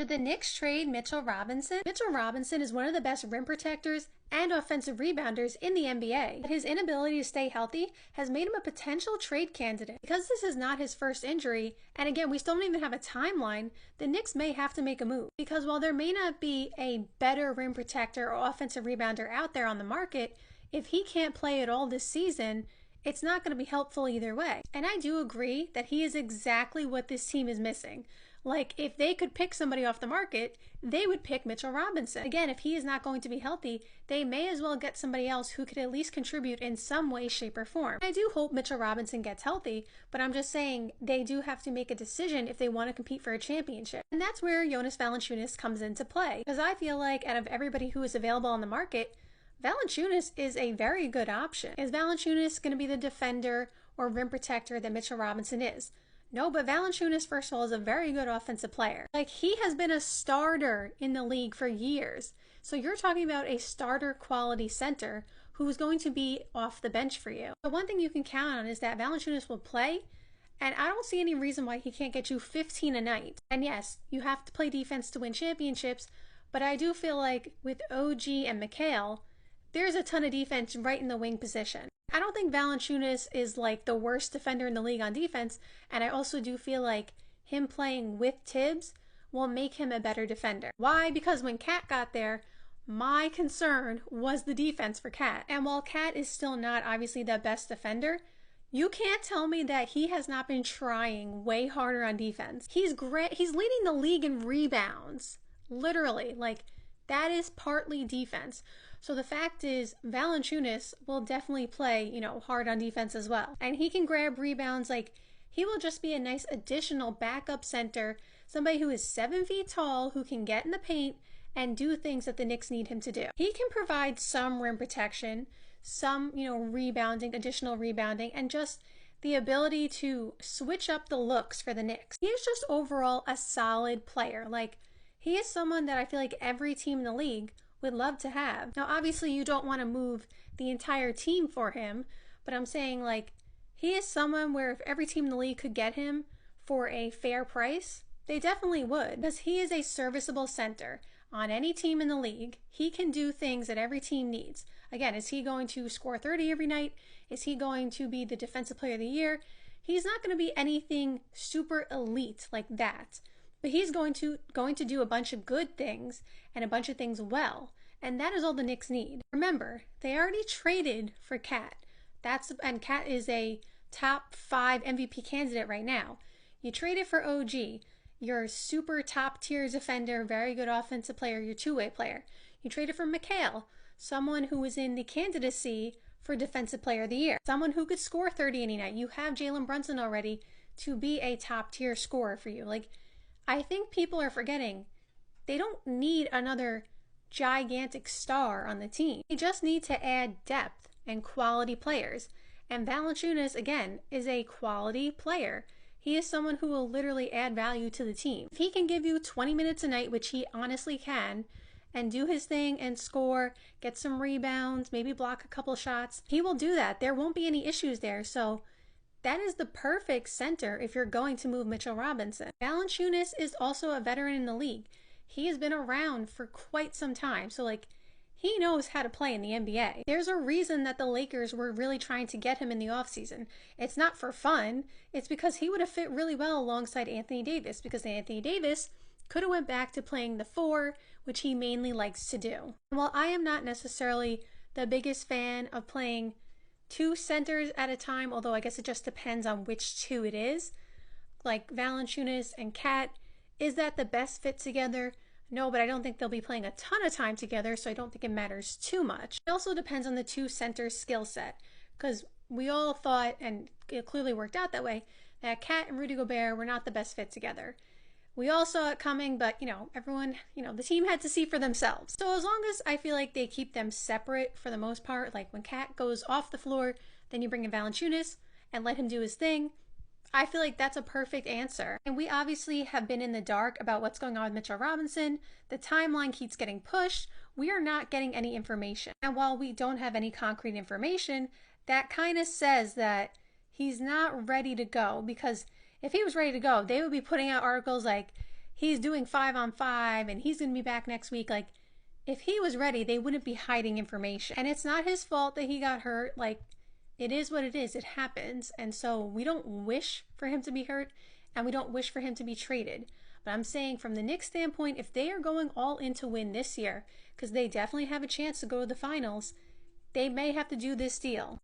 Should the Knicks trade Mitchell Robinson? Mitchell Robinson is one of the best rim protectors and offensive rebounders in the NBA. His inability to stay healthy has made him a potential trade candidate. Because this is not his first injury, and again, we still don't even have a timeline, the Knicks may have to make a move. Because while there may not be a better rim protector or offensive rebounder out there on the market, if he can't play at all this season, it's not going to be helpful either way. And I do agree that he is exactly what this team is missing. Like, if they could pick somebody off the market, they would pick Mitchell Robinson. Again, if he is not going to be healthy, they may as well get somebody else who could at least contribute in some way, shape, or form. I do hope Mitchell Robinson gets healthy, but I'm just saying they do have to make a decision if they want to compete for a championship. And that's where Jonas Valanciunas comes into play. Because I feel like out of everybody who is available on the market, Valanciunas is a very good option. Is Valanciunas going to be the defender or rim protector that Mitchell Robinson is? No, but Valanciunas, first of all, is a very good offensive player. Like, he has been a starter in the league for years. So you're talking about a starter quality center who is going to be off the bench for you. The one thing you can count on is that Valanciunas will play, and I don't see any reason why he can't get you 15 a night. And yes, you have to play defense to win championships, but I do feel like with OG and Mikal, there's a ton of defense right in the wing position. I don't think Valanciunas is like the worst defender in the league on defense, and I also do feel like him playing with Tibbs will make him a better defender. Why? Because when Cat got there, my concern was the defense for Cat. And while Cat is still not obviously the best defender, you can't tell me that he has not been trying way harder on defense. He's great. He's leading the league in rebounds. Literally, like, that is partly defense. So the fact is, Valanciunas will definitely play, hard on defense as well. And he can grab rebounds. Like, he will just be a nice additional backup center, somebody who is 7 feet tall, who can get in the paint and do things that the Knicks need him to do. He can provide some rim protection, some, rebounding, additional rebounding, and just the ability to switch up the looks for the Knicks. He is just overall a solid player. Like, he is someone that I feel like every team in the league would love to have. Now, obviously, you don't want to move the entire team for him, but I'm saying, like, he is someone where if every team in the league could get him for a fair price, they definitely would. Because he is a serviceable center on any team in the league. He can do things that every team needs. Again, is he going to score 30 every night? Is he going to be the defensive player of the year? He's not going to be anything super elite like that. But he's going to do a bunch of good things and a bunch of things well. And that is all the Knicks need. Remember, they already traded for Cat. And Cat is a top 5 MVP candidate right now. You traded for OG, your super top tier defender, very good offensive player, your two-way player. You traded for Mikal, someone who was in the candidacy for Defensive Player of the Year, someone who could score 30 any night. You have Jalen Brunson already to be a top tier scorer for you. Like, I think people are forgetting they don't need another gigantic star on the team. They just need to add depth and quality players. And Valanciunas, again, is a quality player. He is someone who will literally add value to the team. If he can give you 20 minutes a night, which he honestly can, and do his thing and score, get some rebounds, maybe block a couple shots, he will do that. There won't be any issues there. So that is the perfect center if you're going to move Mitchell Robinson. Valanciunas is also a veteran in the league. He has been around for quite some time. So, like, he knows how to play in the NBA. There's a reason that the Lakers were really trying to get him in the offseason. It's not for fun. It's because he would have fit really well alongside Anthony Davis, because Anthony Davis could have went back to playing the 4, which he mainly likes to do. While I am not necessarily the biggest fan of playing 2 centers at a time, although I guess it just depends on which 2 it is, like Valanciunas and Cat, is that the best fit together? No, but I don't think they'll be playing a ton of time together, so I don't think it matters too much. It also depends on the 2 centers' skill set, because we all thought, and it clearly worked out that way, that Cat and Rudy Gobert were not the best fit together. We all saw it coming, but, everyone, the team had to see for themselves. So as long as I feel like they keep them separate for the most part, like when Cat goes off the floor, then you bring in Valanciunas and let him do his thing, I feel like that's a perfect answer. And we obviously have been in the dark about what's going on with Mitchell Robinson. The timeline keeps getting pushed. We are not getting any information. And while we don't have any concrete information, that kind of says that he's not ready to go, because if he was ready to go, they would be putting out articles like he's doing 5-on-5 and he's going to be back next week. Like, if he was ready, they wouldn't be hiding information. And it's not his fault that he got hurt. Like, it is what it is. It happens. And so we don't wish for him to be hurt and we don't wish for him to be traded. But I'm saying from the Knicks standpoint, if they are going all in to win this year, because they definitely have a chance to go to the finals, they may have to do this deal.